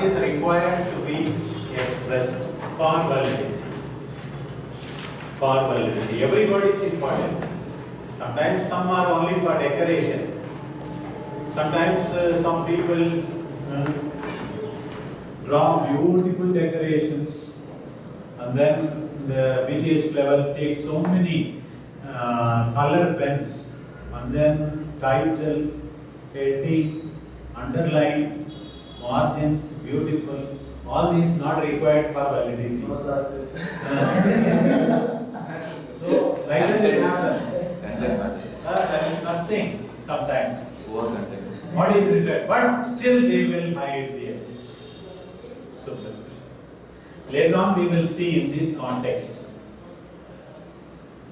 is required to be expressed for validity. For validity. Everybody is important. Sometimes some are only for decoration. Sometimes some people draw beautiful decorations, and then the BTH level takes so many color pens, and then title, heading, underline, margins, beautiful. All these not required for validity. No, sir. So, like that it happens. That is nothing sometimes. What is required? But still they will hide the essence. Super. Later on we will see in this context.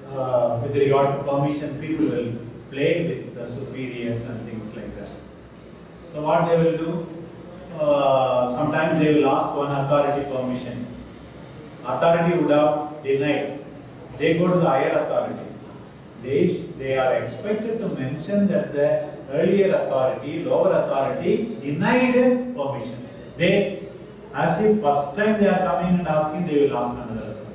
With regard to permission, people will play with the superiors and things like that. So what they will do? Sometimes they will ask one authority permission. Authority would have denied. They go to the higher authority. They are expected to mention that the earlier authority, lower authority denied permission. They, as if first time they are coming and asking, they will ask another authority.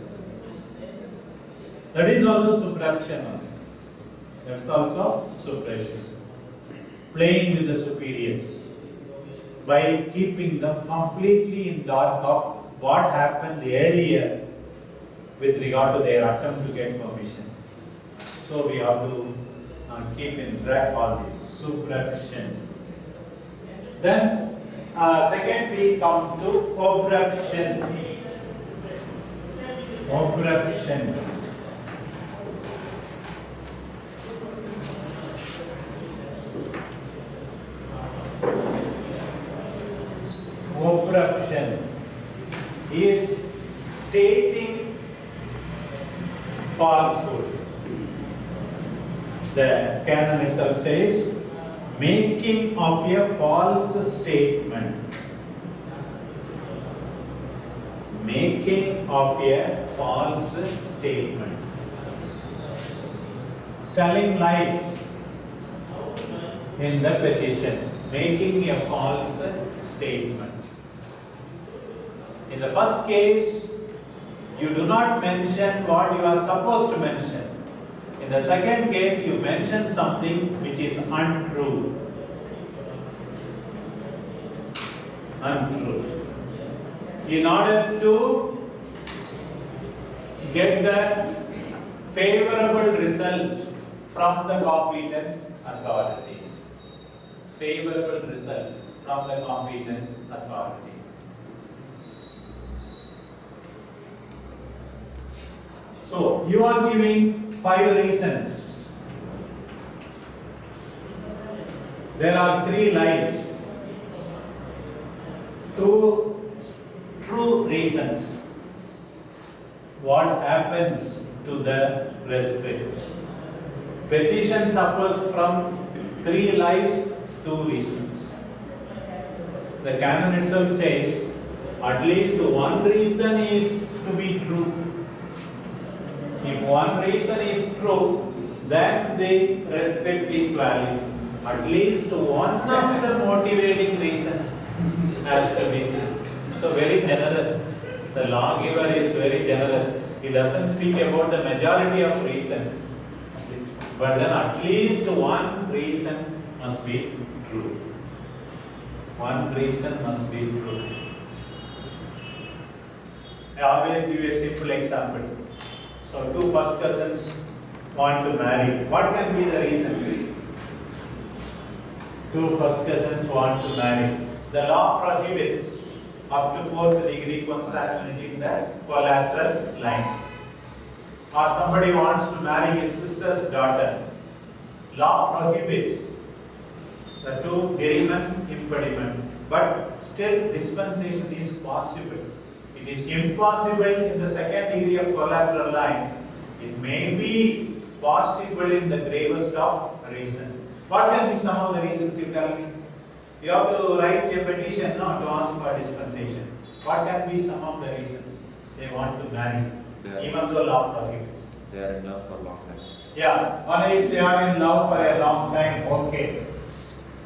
That is also suppression. That's also suppression. Playing with the superiors by keeping them completely in dark of what happened earlier with regard to their attempt to get permission. So we have to keep in track all this suppression. Then second we come to obstruction. Obstruction. Obstruction is stating falsehood. The canon itself says, making of a false statement. Making of a false statement. Telling lies in the petition. Making a false statement. In the first case, you do not mention what you are supposed to mention. In the second case, you mention something which is untrue. Untrue. In order to get the favorable result from the competent authority. Favorable result from the competent authority. So, you are giving 5 reasons. There are 3 lies. 2 true reasons. What happens to the rescript? Petition suffers from 3 lies, 2 reasons. The canon itself says at least 1 reason is to be true. If 1 reason is true, then the rescript is valid. At least one of the motivating reasons has to be true. So very generous. The lawgiver is very generous. He doesn't speak about the majority of reasons. But then at least 1 reason must be true. 1 reason must be true. I always give a simple example. So 2 first cousins want to marry. What can be the reason? 2 first cousins want to marry. The law prohibits up to 4th degree consanguinity in the collateral line. Or somebody wants to marry his sister's daughter. Law prohibits the 2 derimen impediment. But still dispensation is possible. It is impossible in the 2nd degree of collateral line. It may be possible in the gravest of reasons. What can be some of the reasons, you tell me? You have to write a petition now to ask for dispensation. What can be some of the reasons they want to marry, even though law prohibits? They are in love for a long time. Yeah, one is they are in love for a long time, okay.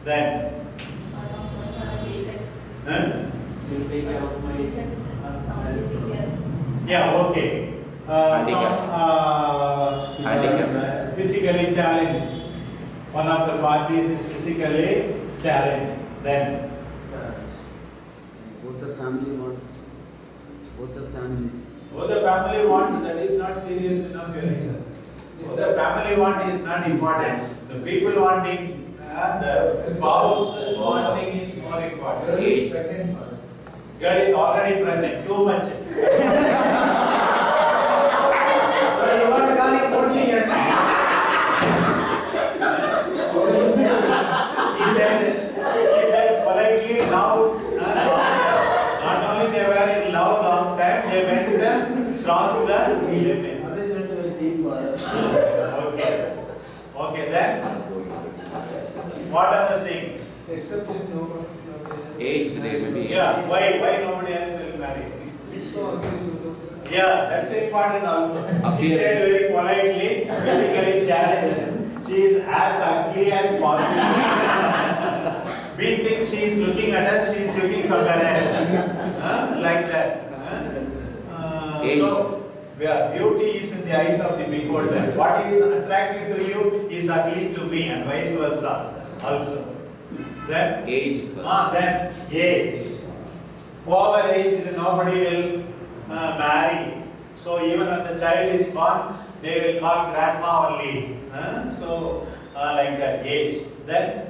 Then She will take care of my Yeah, okay. Physically challenged. One of the parties is physically challenged. Then both the family wants, both the families. both the family want, that is not serious enough your reason. Both the family want is not important. The people wanting, the spouses wanting is more important. God is already present, too much. So you want to call him Ponsi again? He said politely, loud, not only they were in love long time, they went cross the limit. Always went to a deep water. Okay. Okay, then what other thing? Except if no Age today maybe. Yeah, why nobody else will marry? Yeah, that's important also. She said very politely, physically challenged. She is as ugly as possible. We think she is looking at us, she is looking somewhere else. Like that. So, yeah, beauty is in the eyes of the beholder. What is attractive to you is ugly to me, and vice versa also. Then Age. Then age. Over-aged, nobody will marry. So even when the child is born, they will call grandma only. So like that, age. Then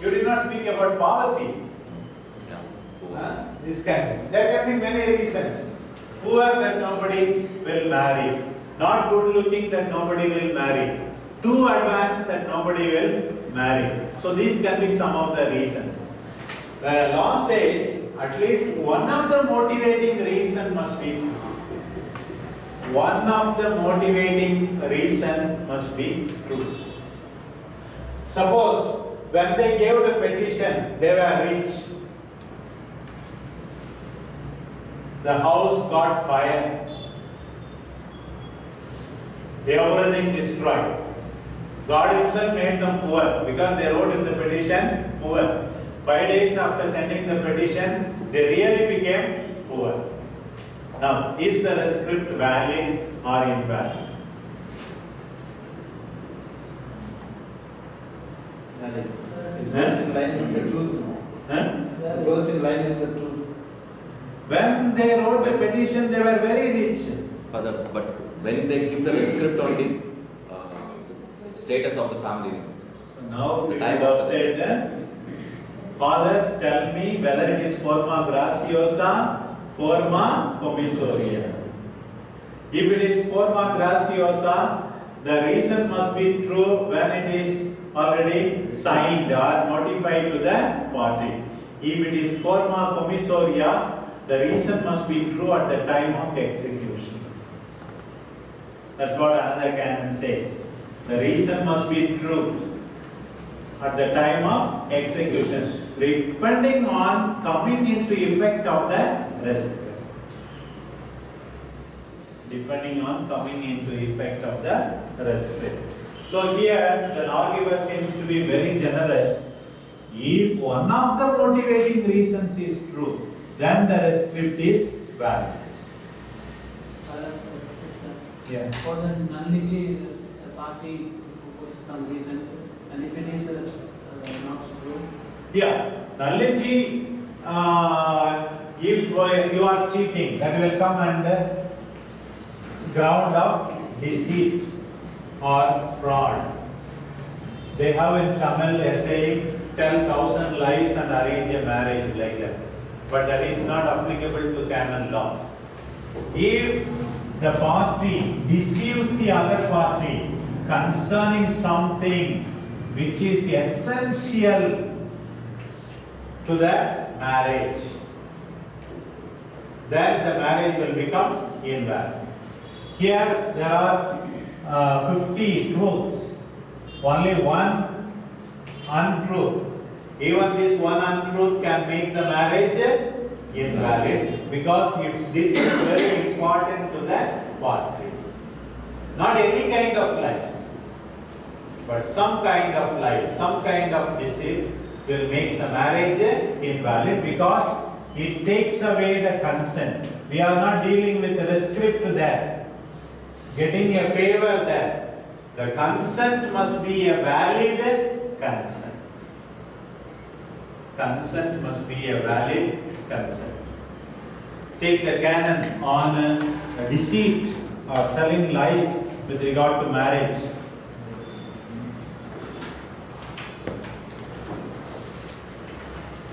you did not speak about poverty. There can be many reasons. Poor, that nobody will marry. Not good looking, that nobody will marry. Too advanced, that nobody will marry. So these can be some of the reasons. The law says at least one of the motivating reason must be true. One of the motivating reason must be true. Suppose when they gave the petition, they were rich. The house got fire. Everything destroyed. God himself made them poor because they wrote in the petition, poor. 5 days after sending the petition, they really became poor. Now, is the rescript valid or invalid? It goes in line with the truth. It goes in line with the truth. When they wrote the petition, they were very rich. Father, but when they give the rescript on the status of the family. Now, it is said, Father, tell me whether it is forma graciosa, forma commissoria. If it is forma graciosa, the reason must be true when it is already signed or notified to the party. If it is forma commissoria, the reason must be true at the time of execution. That's what another canon says. The reason must be true at the time of execution, depending on coming into effect of the rescript. Depending on coming into effect of the rescript. So here the lawgiver seems to be very generous. If one of the motivating reasons is true, then the rescript is valid. Yeah. For the nullity, a party puts some reasons, and if it is not true. Yeah, nullity, if you are cheating, that will come under ground of deceit or fraud. They have in Tamil a saying, tell 1,000 lies and arrange a marriage, like that. But that is not applicable to canon law. If the party deceives the other party concerning something which is essential to the marriage, then the marriage will become invalid. Here there are 50 truths, only one untruth. Even this one untruth can make the marriage invalid, because if this is very important to the party. Not any kind of lies, but some kind of lies, some kind of deceit will make the marriage invalid because it takes away the consent. We are not dealing with rescript there, getting a favor there. The consent must be a valid consent. Consent must be a valid consent. Take the canon on deceit or telling lies with regard to marriage.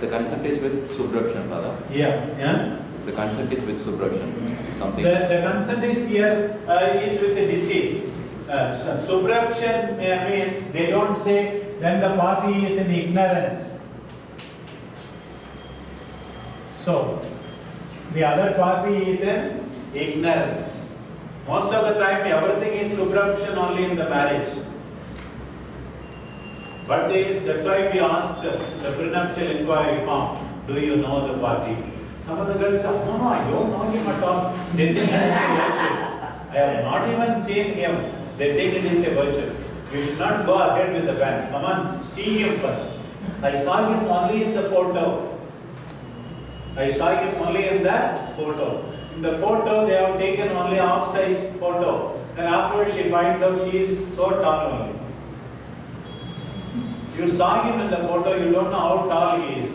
The consent is with subruption, Father. Yeah. The consent is with subruption. Something. The consent is here is with the deceit. Subruption means they don't say then the party is in ignorance. So the other party is in ignorance. Most of the time everything is subruption only in the marriage. But that's why we asked the prenuptial inquiry form, do you know the party? Some of the girls say, no, I don't know him at all. They think it is a virtue. I have not even seen him. They think it is a virtue. You should not go ahead with the ban. Come on, see him first. I saw him only in the photo. I saw him only in that photo. In the photo, they have taken only half-size photo. And afterwards, she finds out she is so tall only. You saw him in the photo, you don't know how tall he is.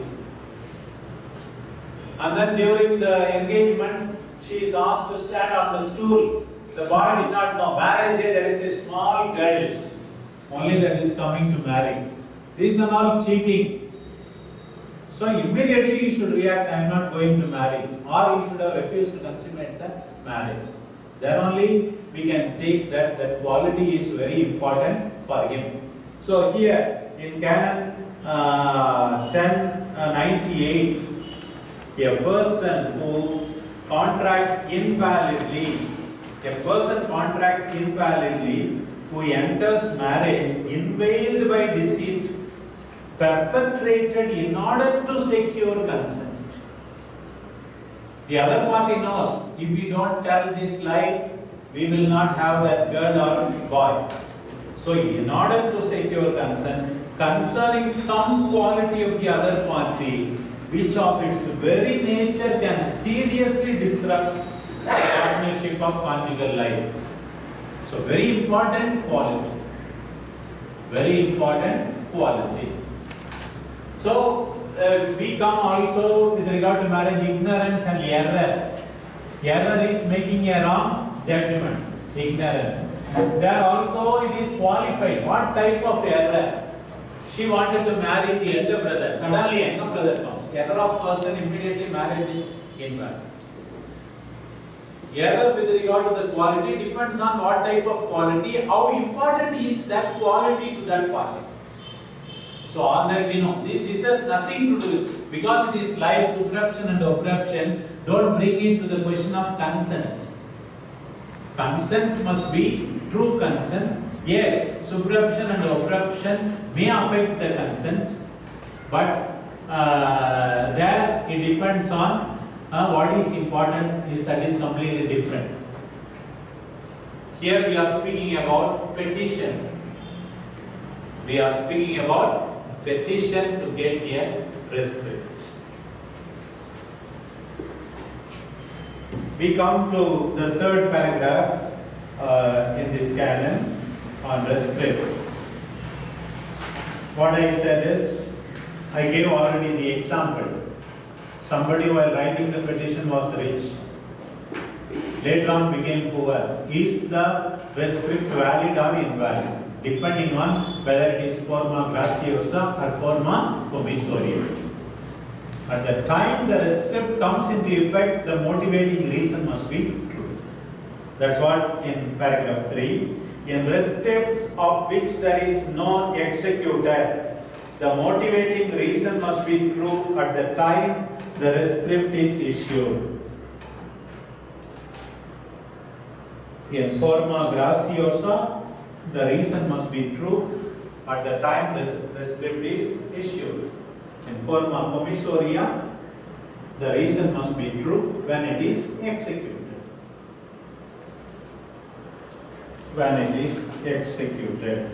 And then during the engagement, she is asked to stand on the stool. The boy did not know. Marriage day, there is a small girl, only that is coming to marry. These are all cheating. So immediately you should react, I am not going to marry. Or you should have refused to consummate the marriage. Then only we can take that quality is very important for him. So here in Canon 1098, a person who contracts invalidly, who enters marriage inveigled by deceit, perpetrated in order to secure consent. The other party knows, if we don't tell this lie, we will not have that girl or boy. So in order to secure consent, concerning some quality of the other party, which of its very nature can seriously disrupt the partnership of conjugal life. So very important quality. Very important quality. So we come also with regard to marriage, ignorance and error. Error is making a wrong judgment. Ignorance. There also it is qualified. What type of error? She wanted to marry the elder brother. Suddenly younger brother comes. Error of person, immediately marriage is invalid. Error with regard to the quality depends on what type of quality, how important is that quality to that party. So on that we know, this has nothing to do, because it is life, subruption and obruption, don't bring it to the question of consent. Consent must be true consent. Yes, subruption and obruption may affect the consent, but there it depends on what is important, is that is completely different. Here we are speaking about petition. We are speaking about petition to get a rescript. We come to the third paragraph in this canon on rescript. What I said is, I gave already the example. Somebody while writing the petition was rich. Later on became poor. Is the rescript valid or invalid? Depending on whether it is forma graciosa or forma promissoria. At the time the rescript comes into effect, the motivating reason must be true. That's what in paragraph 3. In rescripts of which there is no executor, the motivating reason must be true at the time the rescript is issued. In forma graciosa, the reason must be true at the time the rescript is issued. In forma promissoria, the reason must be true when it is executed. When it is executed.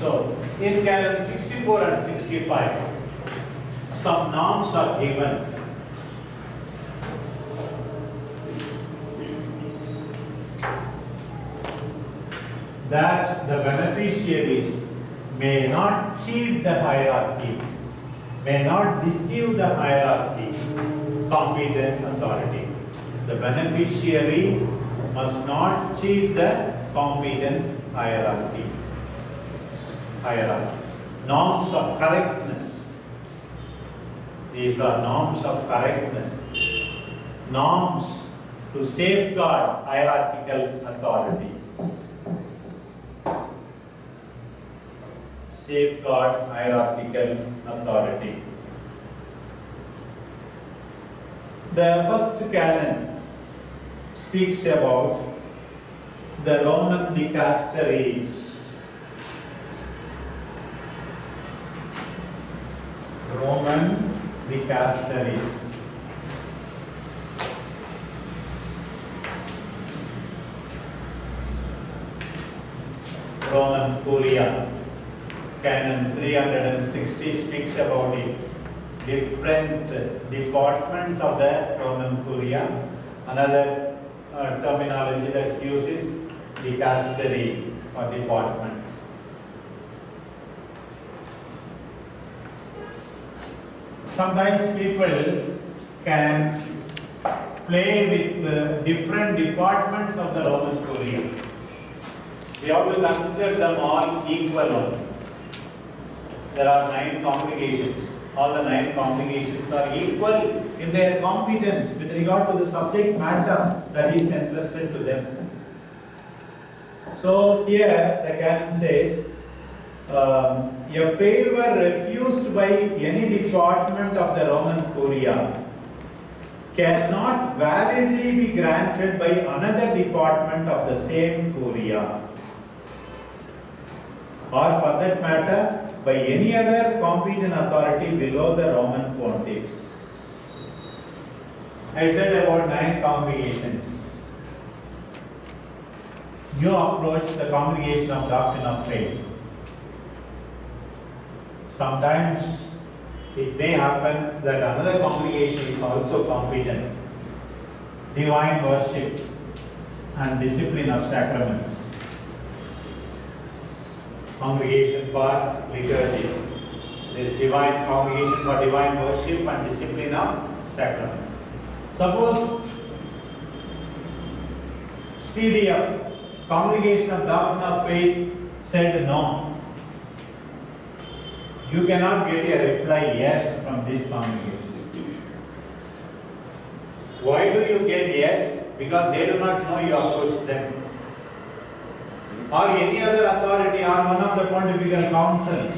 So, in Canon 64 and 65, some norms are given. That the beneficiaries may not cheat the hierarchy, may not deceive the hierarchy, competent authority. The beneficiary must not cheat the competent hierarchy. Norms of correctness. These are norms of correctness. Norms to safeguard hierarchical authority. Safeguard hierarchical authority. The first canon speaks about the Roman dicasteries. Roman dicasteries. Roman Curia. Canon 360 speaks about it. Different departments of the Roman Curia. Another terminology that's used is dicastery or department. Sometimes people can play with different departments of the Roman Curia. We have to consider them all equal. There are 9 congregations. All the 9 congregations are equal in their competence with regard to the subject matter that is entrusted to them. So here the canon says, a favor refused by any department of the Roman Curia cannot validly be granted by another department of the same Curia, or for that matter, by any other competent authority below the Roman Pontiff. I said about 9 congregations. You approach the congregation of doctrine of faith. Sometimes it may happen that another congregation is also competent. Divine worship and discipline of sacraments. Congregation for liturgy. There is divine congregation for divine worship and discipline of sacraments. Suppose CDF, Congregation of Doctrine of Faith, said no. You cannot get a reply yes from this congregation. Why do you get yes? Because they do not know you approach them. Or any other authority or one of the pontifical councils.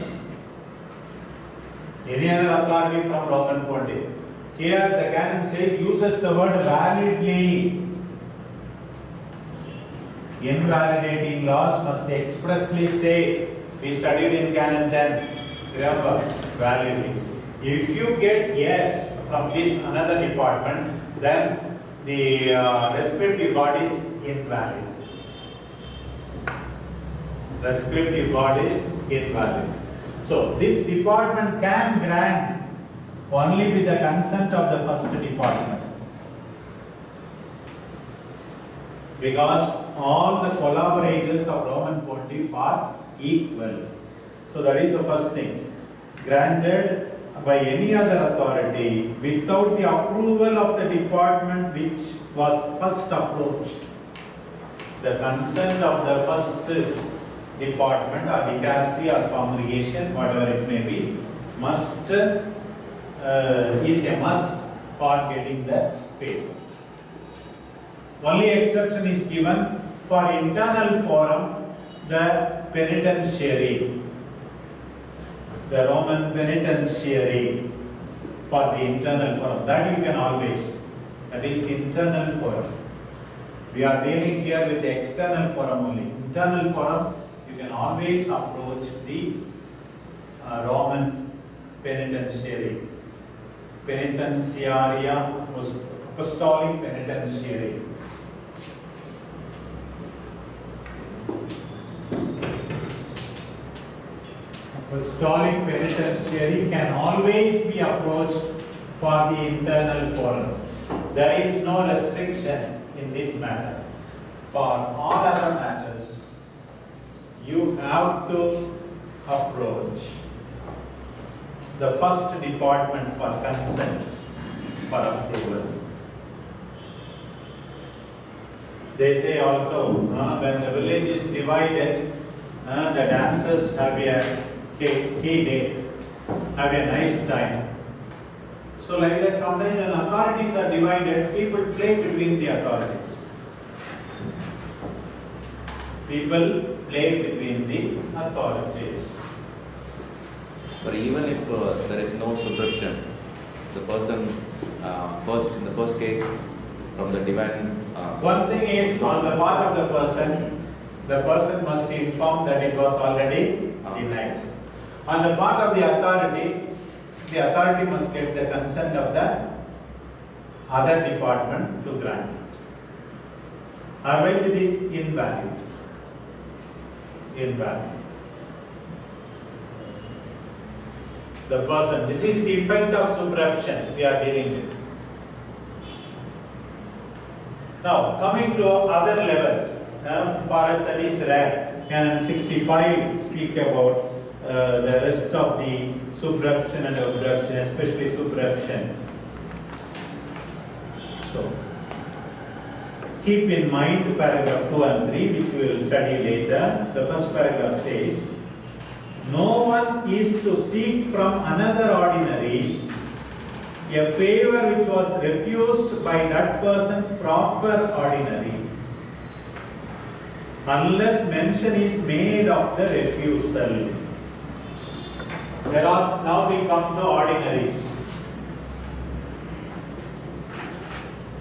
Any other authority from Roman Pontiff. Here the canon says, uses the word validly. Invalidating laws must expressly state. We studied in Canon 10. Remember, validly. If you get yes from this another department, then the rescript you got is invalid. Rescript you got is invalid. So this department can grant only with the consent of the first department. Because all the collaborators of Roman Pontiff are equal. So that is the first thing. Granted by any other authority without the approval of the department which was first approached. The consent of the first department or dicastery or congregation, whatever it may be, must is a must for getting the favor. Only exception is given for internal forum, the penitentiary. The Roman penitentiary for the internal forum. That you can always. That is internal forum. We are dealing here with the external forum only. Internal forum, you can always approach the Roman penitentiary. Penitentiaria, apostolic penitentiary. apostolic penitentiary can always be approached for the internal forum. There is no restriction in this matter. For all other matters, you have to approach the first department for consent for approval. They say also, when the village is divided, the dancers have a key day, have a nice time. So like that, sometimes when authorities are divided, people play between the authorities. People play between the authorities. But even if there is no subscription, the person in the first case, from the divine. One thing is, on the part of the person must inform that it was already denied. On the part of the authority must get the consent of the other department to grant. Otherwise it is invalid. The person, this is the effect of superruption we are dealing with. Now, coming to other levels, for us that is rare. Canon 65 speak about the rest of the superruption and abruption, especially superruption. So, keep in mind paragraph 2 and 3, which we will study later. The first paragraph says, no one is to seek from another ordinary a favor which was refused by that person's proper ordinary, unless mention is made of the refusal. Now we come to ordinaries.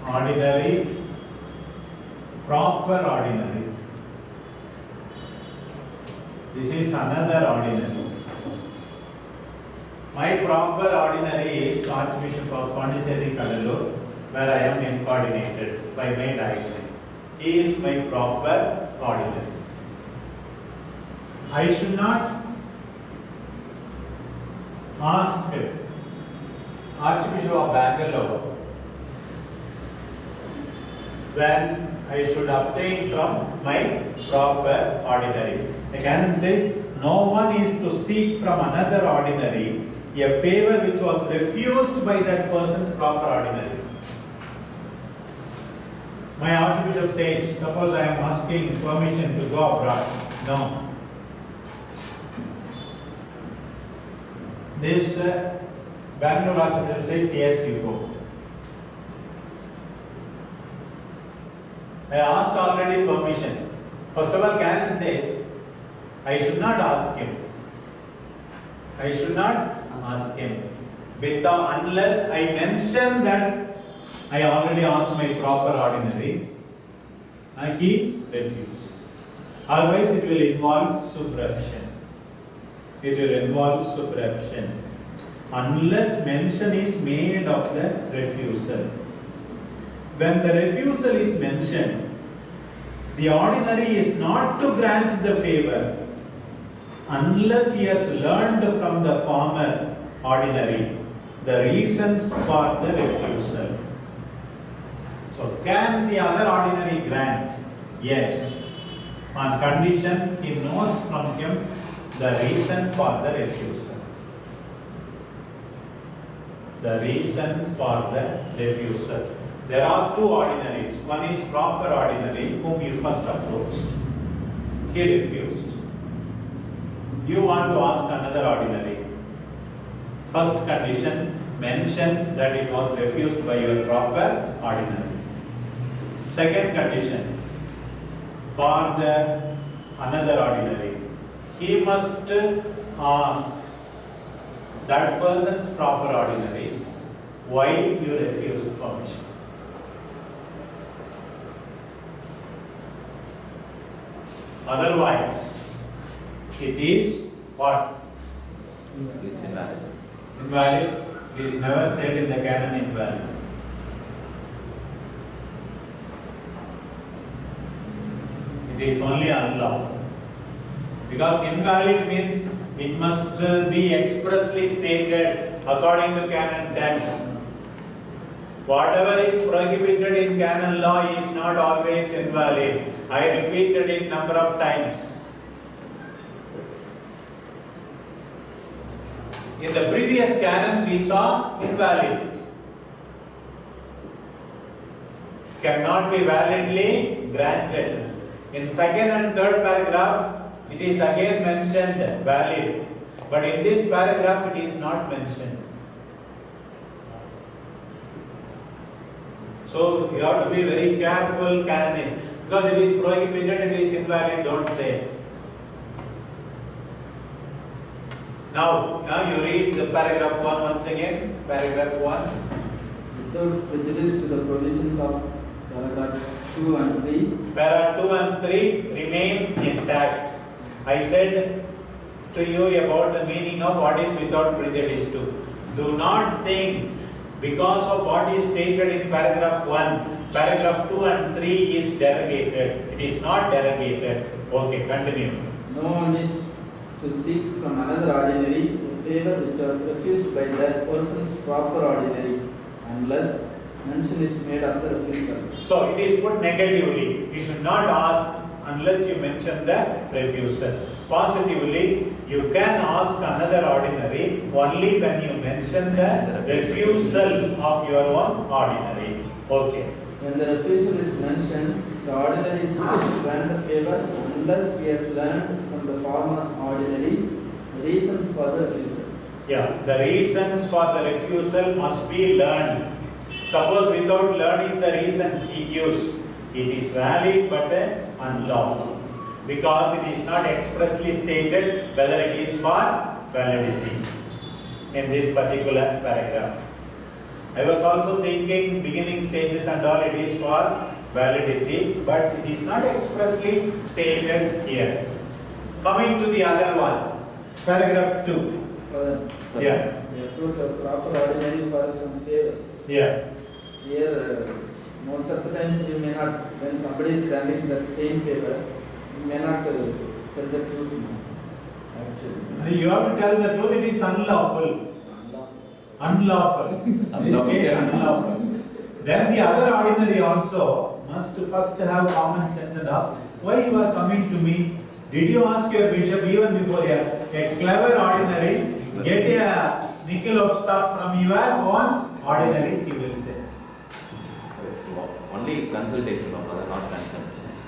Ordinary, proper ordinary. This is another ordinary. My proper ordinary is Archbishop of Pondicherry, Kadalur, where I am incoordinated by my direction. He is my proper ordinary. I should not ask Archbishop of Bangalore when I should obtain from my proper ordinary. The canon says, no one is to seek from another ordinary a favor which was refused by that person's proper ordinary. My Archbishop says, suppose I am asking permission to go abroad. No. This Bangalore Archbishop says, yes, you go. I asked already permission. First of all, canon says, I should not ask him. I should not ask him. Unless I mention that I already asked my proper ordinary, he refused. Otherwise it will involve superruption. It will involve superruption. Unless mention is made of the refusal. When the refusal is mentioned, the ordinary is not to grant the favor unless he has learned from the former ordinary the reasons for the refusal. So, can the other ordinary grant? Yes, on condition he knows from him the reason for the refusal. The reason for the refusal. There are two ordinaries. One is proper ordinary, whom you first approached. He refused. You want to ask another ordinary. First condition, mention that it was refused by your proper ordinary. Second condition, for the another ordinary, he must ask that person's proper ordinary why you refused permission. Otherwise, it is what? It's invalid. Invalid. It is never said in the canon invalid. It is only unlawful. Because invalid means It must be expressly stated according to Canon 10. Whatever is prohibited in Canon law is not always invalid. I repeated it number of times. In the previous Canon we saw invalid. Cannot be validly granted. In second and third paragraph, it is again mentioned valid. But in this paragraph, it is not mentioned. So you have to be very careful, canonists. Because it is prohibited, it is invalid, don't say. Now you read the paragraph 1 once again. Paragraph 1. Without prejudice to the provisions of paragraph 2 and 3. Para 2 and 3 remain intact. I said to you about the meaning of what is without prejudice to. Do not think because of what is stated in paragraph 1, paragraph 2 and 3 is derogated. It is not derogated. Okay, continue. No one is to seek from another ordinary a favor which was refused by that person's proper ordinary, unless mention is made of the refusal. So it is put negatively. You should not ask unless you mention the refusal. Positively, you can ask another ordinary only when you mention the refusal of your own ordinary. Okay. When the refusal is mentioned, the ordinary is supposed to grant a favor unless he has learned from the former ordinary the reasons for the refusal. Yeah, the reasons for the refusal must be learned. Suppose without learning the reasons he gives, it is valid but unlawful. Because it is not expressly stated whether it is for validity in this particular paragraph. I was also thinking beginning stages and all it is for validity, but it is not expressly stated here. Coming to the other one, paragraph 2. Yeah. The approach of proper ordinary for some favor. Yeah. Here, most of the times you may not, when somebody is granting that same favor, you may not tell the truth. Actually, You have to tell the truth, it is unlawful. Unlawful. Unlawful. Then the other ordinary also must first have common sense and ask, why you are coming to me? Did you ask your bishop even before a clever ordinary get a nickel of stuff from your own ordinary, he will say. It's only consultation of other, not consent.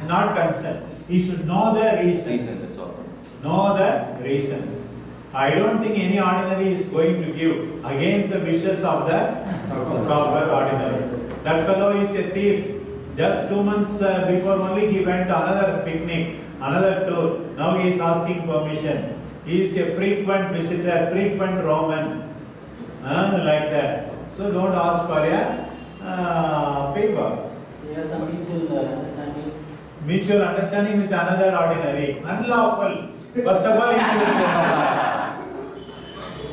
Not consent. He should know the reasons. Reason, that's all. Know the reason. I don't think any ordinary is going to give against the wishes of the proper ordinary. That fellow is a thief. Just 2 months before only he went another picnic, another tour. Now he is asking permission. He is a frequent visitor, frequent Roman. Like that. So don't ask for a favor. He has some mutual understanding. Mutual understanding with another ordinary. Unlawful. First of all, it should be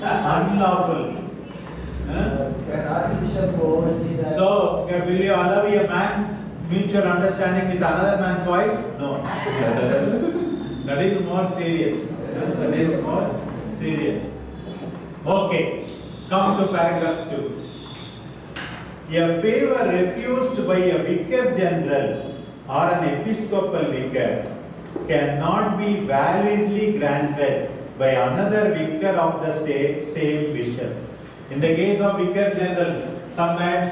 unlawful. can Archbishop oversee that? So, will you allow a man mutual understanding with another man's wife? No. That is more serious. That is more serious. Okay. Come to paragraph 2. A favor refused by a vicar general or an episcopal vicar cannot be validly granted by another vicar of the same bishop. In the case of vicar generals, sometimes,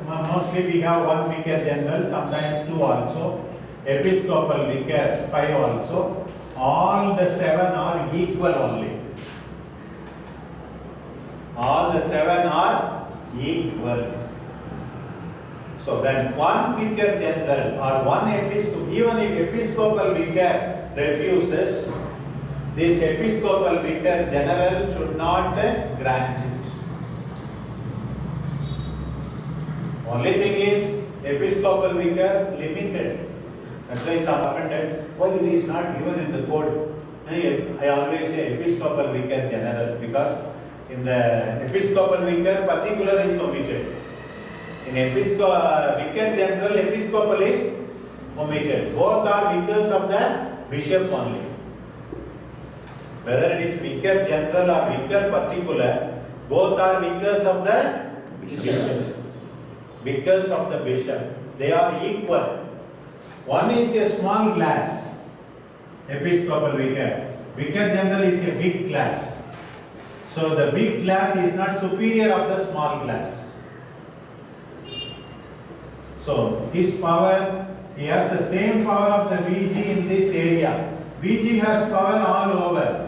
mostly we have one vicar general, sometimes 2 also. Episcopal vicar, 5 also. All the 7 are equal only. All the 7 are equal. So when one vicar general or one episcopal, even if episcopal vicar refuses, this episcopal vicar general should not grant it. Only thing is episcopal vicar limited. That's why some offended. Why it is not given in the code? I always say episcopal vicar general because in the episcopal vicar particular is omitted. In vicar general, episcopal is omitted. Both are vicars of the bishop only. Whether it is vicar general or vicar particular, both are vicars of the bishop. Vicars of the bishop. They are equal. One is a small class, episcopal vicar. Vicar general is a big class. So the big class is not superior of the small class. So his power, he has the same power of the VG in this area. VG has power all over.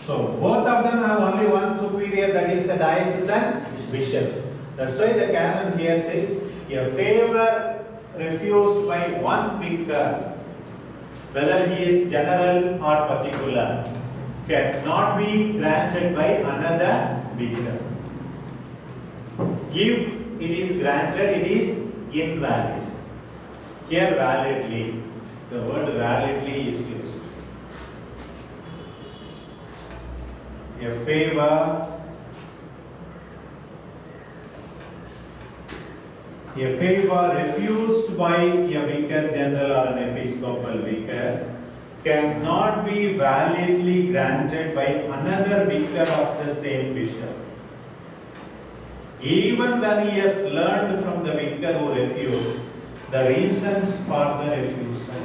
So both of them have only one superior, that is the diocesan bishop. That's why the canon here says, a favor refused by one vicar, whether he is general or particular, cannot be granted by another vicar. If it is granted, it is invalid. Here validly, the word validly is used. A favor refused by a vicar general or an episcopal vicar cannot be validly granted by another vicar of the same bishop, even when he has learned from the vicar who refused the reasons for the refusal.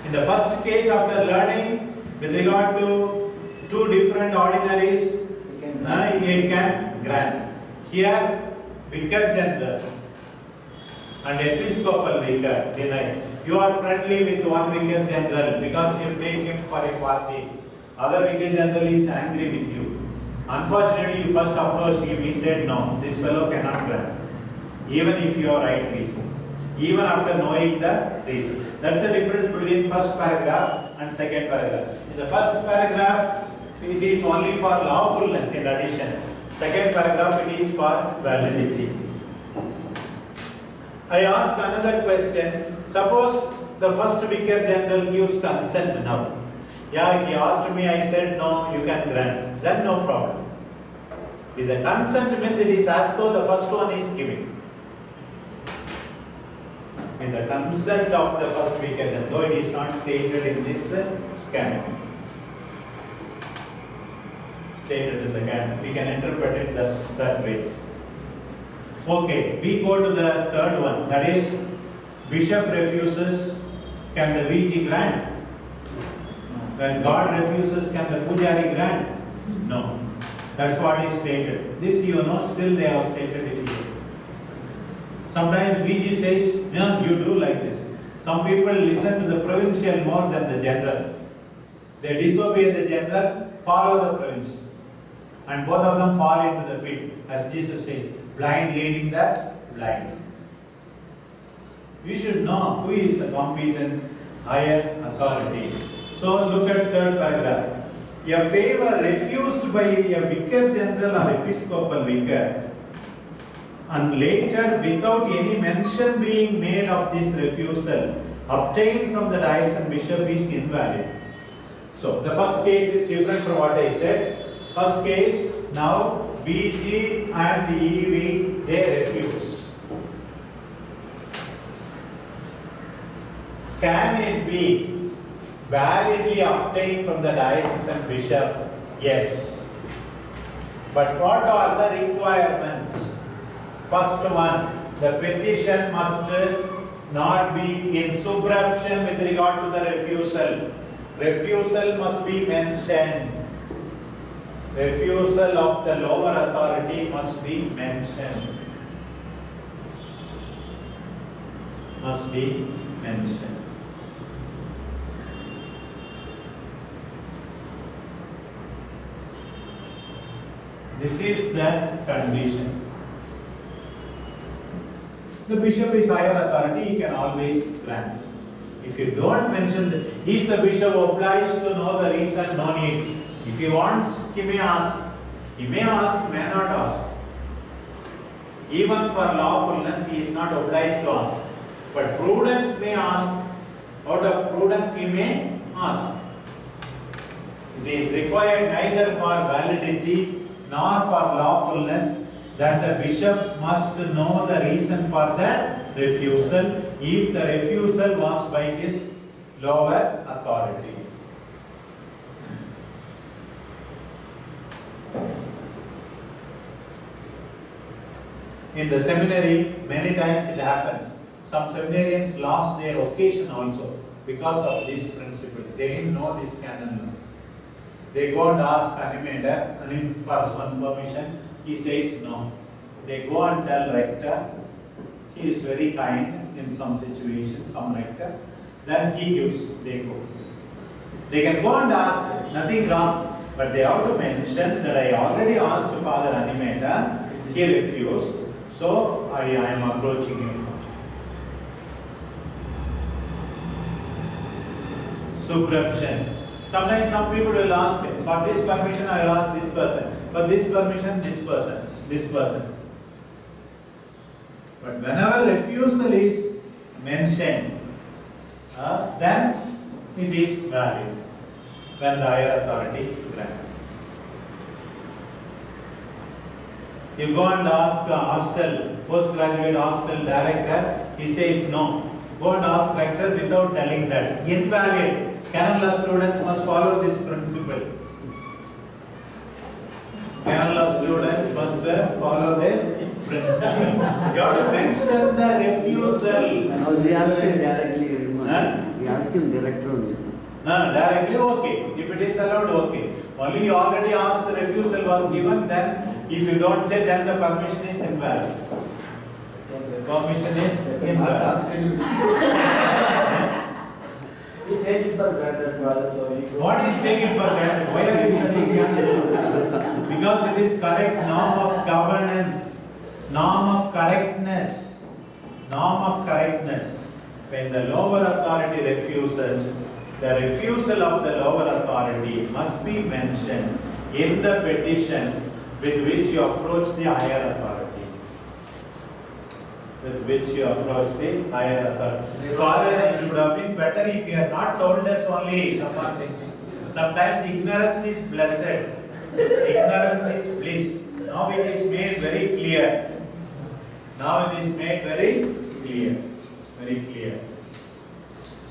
In the first case, after learning with regard to two different ordinaries, he can grant. Here, vicar general and episcopal vicar deny. You are friendly with one vicar general because you take him for a party. Other vicar general is angry with you. Unfortunately, you first approached him, he said no, this fellow cannot grant. Even if you have right reasons. Even after knowing the reason. That's the difference between first paragraph and second paragraph. In the first paragraph, it is only for lawfulness in addition. Second paragraph, it is for validity. I ask another question. Suppose the first vicar general gives consent now. Yeah, he asked me, I said no, you can grant. Then no problem. With the consent means it is as though the first one is giving. With the consent of the first vicar general, though it is not stated in this canon. Stated in the canon. We can interpret it that way. Okay, we go to the third one, that is, bishop refuses, can the VG grant? When God refuses, can the Pujari grant? No. That's what is stated. This you know, still they have stated it here. Sometimes VG says, no, you do like this. Some people listen to the provincial more than the general. They disobey the general, follow the provincial. And both of them fall into the pit, as Jesus says. Blind leading the blind. We should know who is the competent higher authority. So look at third paragraph. A favor refused by a vicar general or episcopal vicar, and later without any mention being made of this refusal, obtained from the diocesan bishop is invalid. So the first case is different from what I said. First case, now BG and the EV, they refuse. Can it be validly obtained from the diocesan bishop? Yes. But what are the requirements? First one, the petition must not be in subreption with regard to the refusal. Refusal must be mentioned. Refusal of the lower authority must be mentioned. Must be mentioned. This is the condition. The bishop is higher authority, he can always grant. If you don't mention that, is the bishop obliged to know the reason? No need. If he wants, he may ask. He may ask, may not ask. Even for lawfulness, he is not obliged to ask. But prudence may ask. Out of prudence, he may ask. It is required neither for validity nor for lawfulness that the bishop must know the reason for the refusal if the refusal was by his lower authority. in the seminary, many times it happens. Some seminarians lost their vocation also because of this principle. They didn't know this canon law. They go and ask animator for one permission. He says no. They go and tell rector. He is very kind in some situations, some rector. Then he gives, they go. They can go and ask, nothing wrong. But they have to mention that I already asked Father Animator, he refused. So I am approaching you. Subscription. Sometimes some people will ask, for this permission I will ask this person, for this permission this person, this person. But whenever refusal is mentioned, then it is valid when the higher authority grants. You go and ask a hostel, postgraduate hostel director, he says no. Go and ask rector without telling that. Invalid. Canon law students must follow this principle. Canon law students must follow this principle. You have to mention the refusal. No, we ask him directly. Huh? We ask him directly only. No, directly okay. If it is allowed, okay. Only you already asked, the refusal was given, then if you don't say, then the permission is invalid. Permission is invalid. We take it for granted, Father, so we go. What is taken for granted? Why are you studying Canon? Because it is correct norm of governance, norm of correctness, norm of correctness. When the lower authority refuses, the refusal of the lower authority must be mentioned in the petition with which you approach the higher authority. With which you approach the higher authority. Father, it would have been better if you had not told us only some more things. Sometimes ignorance is blessed. Ignorance is bliss. Now it is made very clear. Now it is made very clear. Very clear.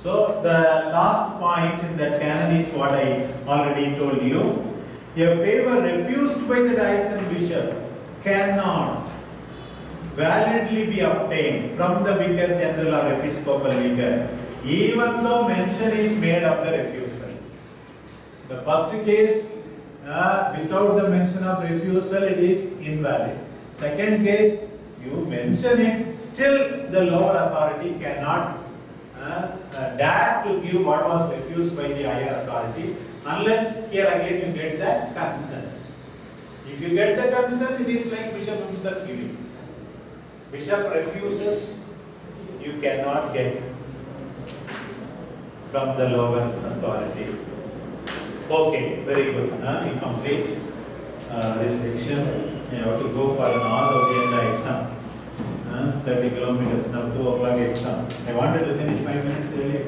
So the last point in that canon is what I already told you. A favor refused by the diocese bishop cannot validly be obtained from the vicar general or episcopal vicar, even though mention is made of the refusal. The first case, without the mention of refusal, it is invalid. Second case, you mention it, still the lower authority cannot dare to give what was refused by the higher authority, unless here again you get the consent. If you get the consent, it is like bishop himself giving. Bishop refuses, you cannot get from the lower authority. Okay, very good. We complete this section. You have to go for an hour of the entire exam. 30 kilometers now, 2 o'clock exam. I wanted to finish 5 minutes earlier.